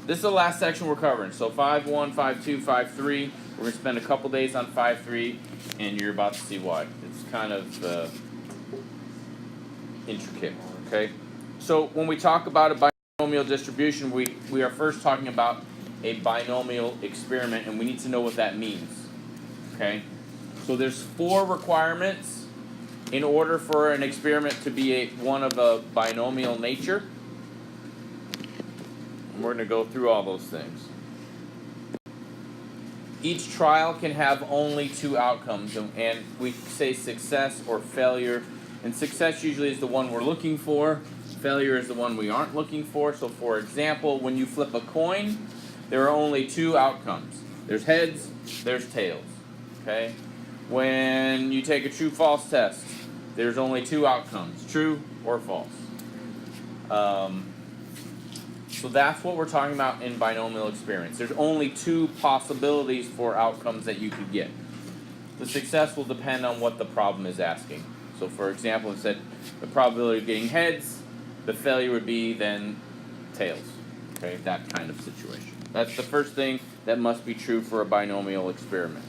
this is the last section we're covering. So 5.1, 5.2, 5.3. We're going to spend a couple days on 5.3, and you're about to see why. It's kind of intricate, okay? So when we talk about a binomial distribution, we are first talking about a binomial experiment, and we need to know what that means, okay? So there's 4 requirements in order for an experiment to be one of a binomial nature. And we're going to go through all those things. Each trial can have only 2 outcomes, and we say success or failure. And success usually is the one we're looking for. Failure is the one we aren't looking for. So for example, when you flip a coin, there are only 2 outcomes. There's heads, there's tails. Okay? When you take a true-false test, there's only 2 outcomes, true or false. So that's what we're talking about in binomial experiments. There's only 2 possibilities for outcomes that you could get. The success will depend on what the problem is asking. So for example, it said the probability of getting heads, the failure would be then tails. Okay, that kind of situation. That's the first thing that must be true for a binomial experiment.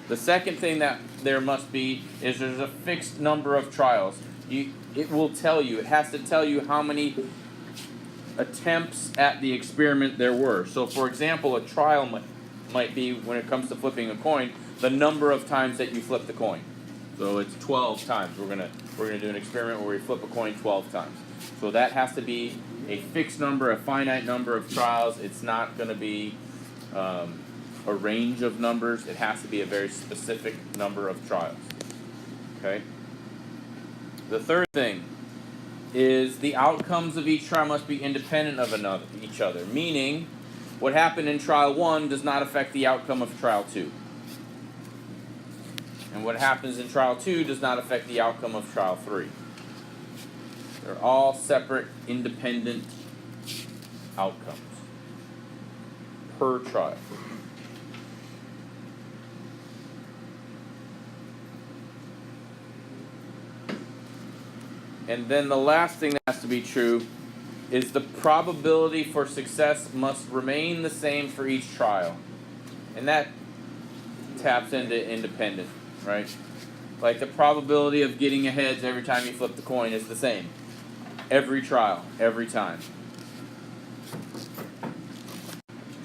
The second thing that there must be is there's a fixed number of trials. It will tell you, it has to tell you how many attempts at the experiment there were. So for example, a trial might be, when it comes to flipping a coin, the number of times that you flip the coin. So it's 12 times. We're gonna do an experiment where we flip a coin 12 times. So that has to be a fixed number, a finite number of trials. It's not going to be a range of numbers. It has to be a very specific number of trials. Okay. The third thing is the outcomes of each trial must be independent of each other. Meaning, what happened in trial 1 does not affect the outcome of trial 2. And what happens in trial 2 does not affect the outcome of trial 3. They're all separate, independent outcomes per trial. And then the last thing that has to be true is the probability for success must remain the same for each trial. And that taps into independent, right? Like the probability of getting a heads every time you flip the coin is the same. Every trial, every time.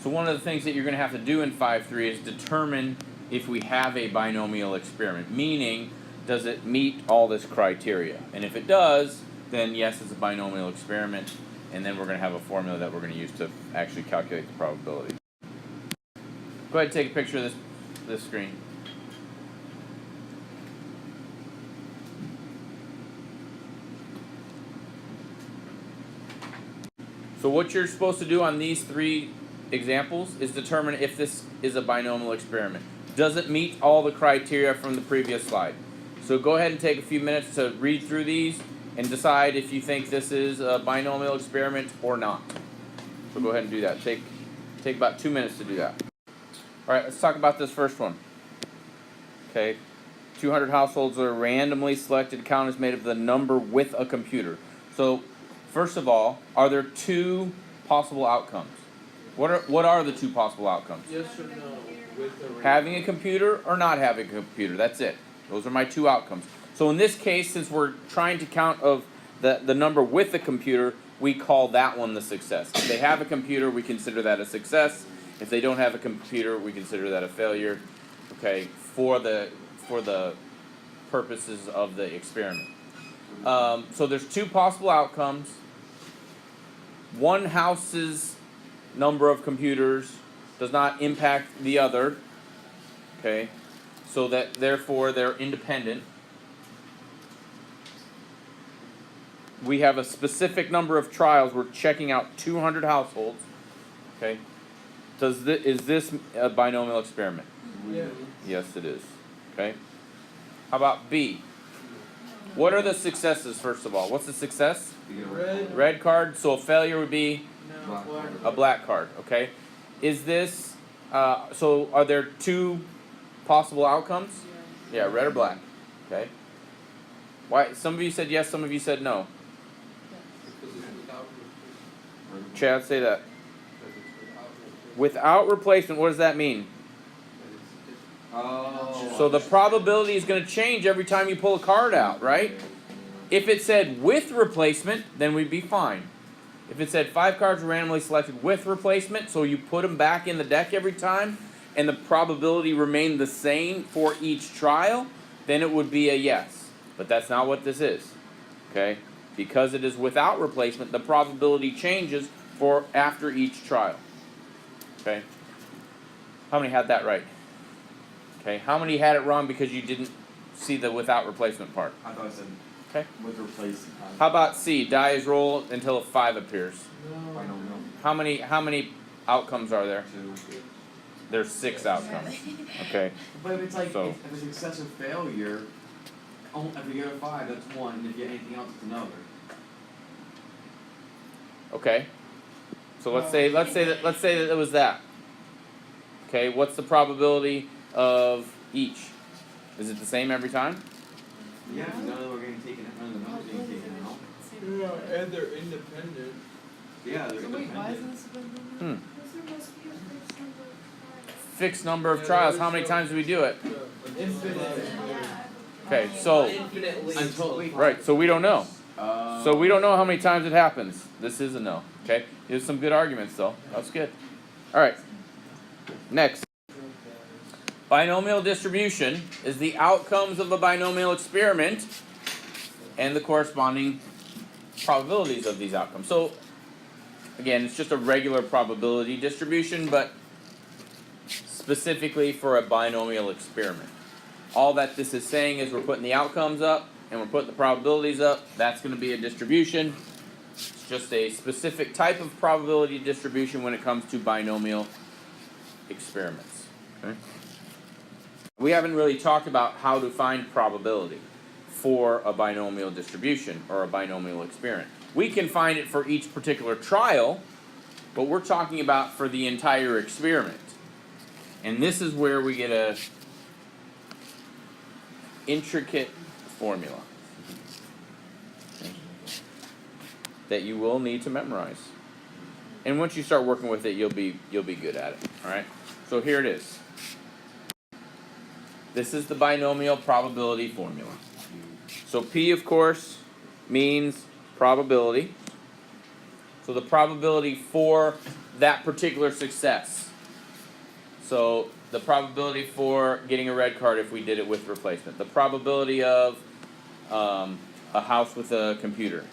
So one of the things that you're going to have to do in 5.3 is determine if we have a binomial experiment. Meaning, does it meet all this criteria? And if it does, then yes, it's a binomial experiment. And then we're going to have a formula that we're going to use to actually calculate the probability. Go ahead and take a picture of this screen. So what you're supposed to do on these 3 examples is determine if this is a binomial experiment. Does it meet all the criteria from the previous slide? So go ahead and take a few minutes to read through these and decide if you think this is a binomial experiment or not. So go ahead and do that. Take about 2 minutes to do that. All right, let's talk about this first one. Okay, 200 households are randomly selected. Count is made of the number with a computer. So first of all, are there 2 possible outcomes? What are the 2 possible outcomes? Yes or no with Having a computer or not having a computer. That's it. Those are my 2 outcomes. So in this case, since we're trying to count of the number with the computer, we call that one the success. If they have a computer, we consider that a success. If they don't have a computer, we consider that a failure. Okay, for the purposes of the experiment. So there's 2 possible outcomes. One house's number of computers does not impact the other. Okay, so that therefore they're independent. We have a specific number of trials. We're checking out 200 households. Okay, is this a binomial experiment? Yeah. Yes, it is. Okay. How about B? What are the successes, first of all? What's the success? Red. Red card. So a failure would be No, black. a black card. Okay. Is this, so are there 2 possible outcomes? Yeah, red or black. Okay. Why? Some of you said yes, some of you said no. Chad, say that. Without replacement, what does that mean? Oh. So the probability is going to change every time you pull a card out, right? If it said with replacement, then we'd be fine. If it said 5 cards were randomly selected with replacement, so you put them back in the deck every time, and the probability remained the same for each trial, then it would be a yes. But that's not what this is. Okay? Because it is without replacement, the probability changes for after each trial. Okay? How many had that right? Okay, how many had it wrong because you didn't see the without replacement part? I thought I said Okay. with replacement. How about C? Die is roll until a 5 appears. No. I don't know. How many outcomes are there? 2. There's 6 outcomes. Okay. But if it's like So- if it's success or failure, if you get a 5, that's 1, and if you get anything else, it's another. Okay. So let's say that it was that. Okay, what's the probability of each? Is it the same every time? Yeah, because none of them are getting taken. None of the numbers are getting taken out. Yeah, and they're independent. Yeah, they're So wait, why independent. isn't this a Hmm. Fixed Fixed number of trials. How many times do we do it? Infinite. Okay, so Infinitely. Until right, so we don't know. So we don't know how many times it happens. This is a no. Okay, there's some good arguments though. That's good. All right. Next. Binomial distribution is the outcomes of a binomial experiment and the corresponding probabilities of these outcomes. So again, it's just a regular probability distribution, but specifically for a binomial experiment. All that this is saying is we're putting the outcomes up and we're putting the probabilities up. That's going to be a distribution. It's just a specific type of probability distribution when it comes to binomial experiments. Okay? We haven't really talked about how to find probability for a binomial distribution or a binomial experiment. We can find it for each particular trial, but we're talking about for the entire experiment. And this is where we get a intricate formula that you will need to memorize. And once you start working with it, you'll be good at it. All right? So here it is. This is the binomial probability formula. So P, of course, means probability. So the probability for that particular success. So the probability for getting a red card if we did it with replacement. The probability of a house with a computer.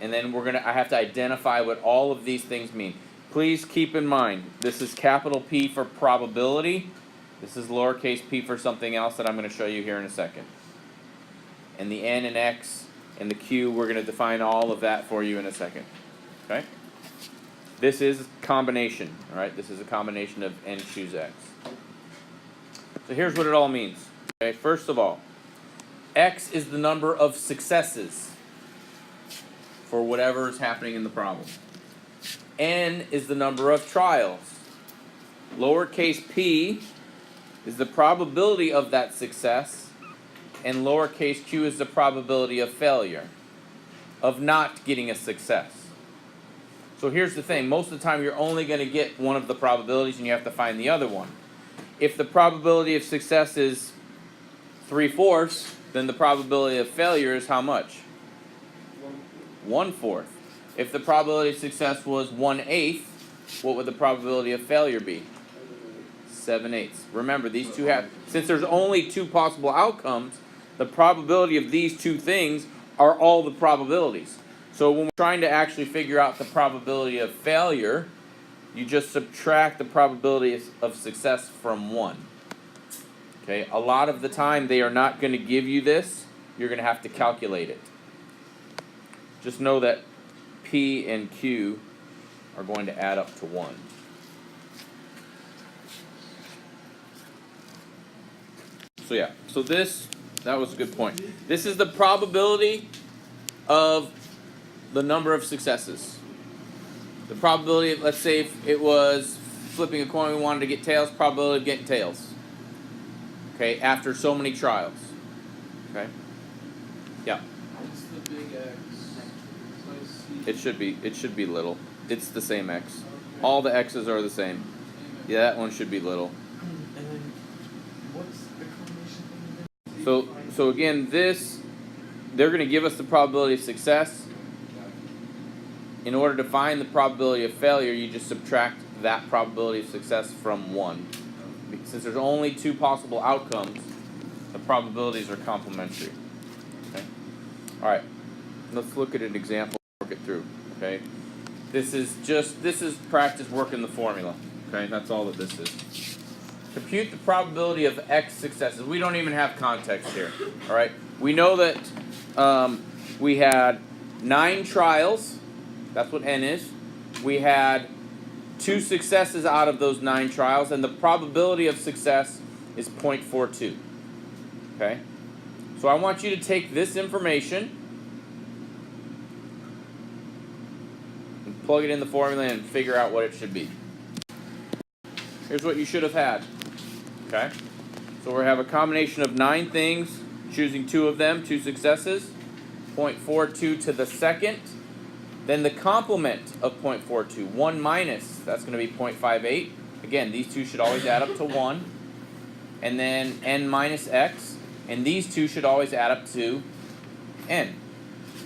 And then I have to identify what all of these things mean. Please keep in mind, this is capital P for probability. This is lowercase p for something else that I'm going to show you here in a second. And the N and X and the Q, we're going to define all of that for you in a second. Okay? This is combination. All right? This is a combination of N choose X. So here's what it all means. Okay? First of all, X is the number of successes for whatever is happening in the problem. N is the number of trials. Lowercase p is the probability of that success, and lowercase q is the probability of failure, of not getting a success. So here's the thing, most of the time you're only going to get one of the probabilities and you have to find the other one. If the probability of success is 3/4, then the probability of failure is how much? 1/4. If the probability of success was 1/8, what would the probability of failure be? 7/8. Remember, these two have, since there's only two possible outcomes, the probability of these two things are all the probabilities. So when we're trying to actually figure out the probability of failure, you just subtract the probability of success from 1. Okay, a lot of the time they are not going to give you this. You're going to have to calculate it. Just know that P and Q are going to add up to 1. So yeah, so that was a good point. This is the probability of the number of successes. The probability of, let's say if it was flipping a coin, we wanted to get tails, probability of getting tails. Okay, after so many trials. Okay? Yeah. What's the big X? So I see It should be little. It's the same x. All the x's are the same. Yeah, that one should be little. And then what's the combination thing? So again, they're going to give us the probability of success. In order to find the probability of failure, you just subtract that probability of success from 1. Since there's only 2 possible outcomes, the probabilities are complementary. Okay? All right. Let's look at an example and work it through. Okay? This is practice working the formula. Okay? That's all that this is. Compute the probability of x successes. We don't even have context here. All right? We know that we had 9 trials. That's what n is. We had 2 successes out of those 9 trials, and the probability of success is 0.42. Okay? So I want you to take this information and plug it in the formula and figure out what it should be. Here's what you should have had. Okay? So we have a combination of 9 things, choosing 2 of them, 2 successes, 0.42 to the second. Then the complement of 0.42, 1 minus, that's going to be 0.58. Again, these 2 should always add up to 1. And then n minus x, and these 2 should always add up to n.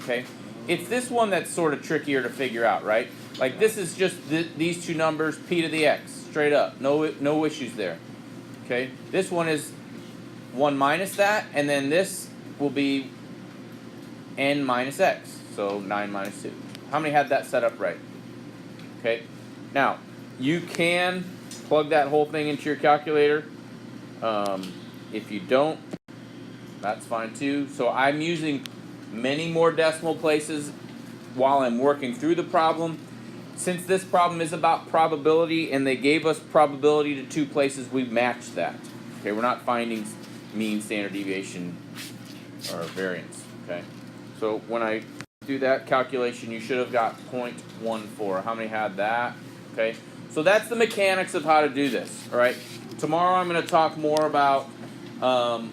Okay? It's this one that's sort of trickier to figure out, right? Like this is just these 2 numbers, p to the x, straight up. No issues there. Okay? This one is 1 minus that, and then this will be n minus x, so 9 minus 2. How many had that set up right? Okay. Now, you can plug that whole thing into your calculator. If you don't, that's fine too. So I'm using many more decimal places while I'm working through the problem. Since this problem is about probability and they gave us probability to 2 places, we match that. Okay, we're not finding mean, standard deviation, or variance. Okay. So when I do that calculation, you should have got 0.14. How many had that? Okay, so that's the mechanics of how to do this. All right, tomorrow I'm going to talk more about how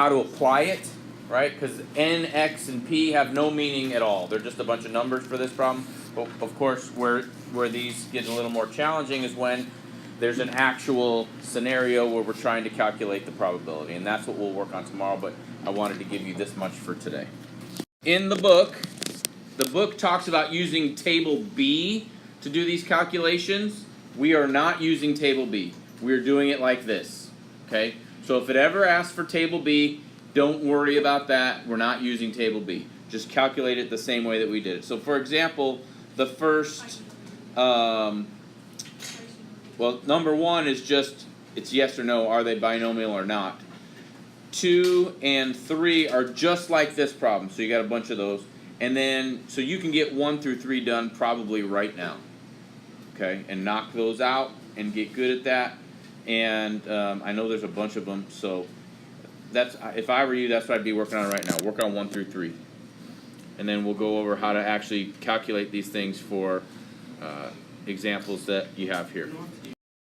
to apply it, right? Because n, x, and p have no meaning at all. They're just a bunch of numbers for this problem. But of course, where these get a little more challenging is when there's an actual scenario where we're trying to calculate the probability, and that's what we'll work on tomorrow. But I wanted to give you this much for today. In the book talks about using table B to do these calculations. We are not using table B. We're doing it like this. Okay? So if it ever asks for table B, don't worry about that. We're not using table B. Just calculate it the same way that we did it. So for example, the first, well, number 1 is just, it's yes or no, are they binomial or not. 2 and 3 are just like this problem, so you got a bunch of those. And then, so you can get 1 through 3 done probably right now. Okay, and knock those out and get good at that. And I know there's a bunch of them, so that's, if I were you, that's what I'd be working on right now. Work on 1 through 3. And then we'll go over how to actually calculate these things for examples that you have here.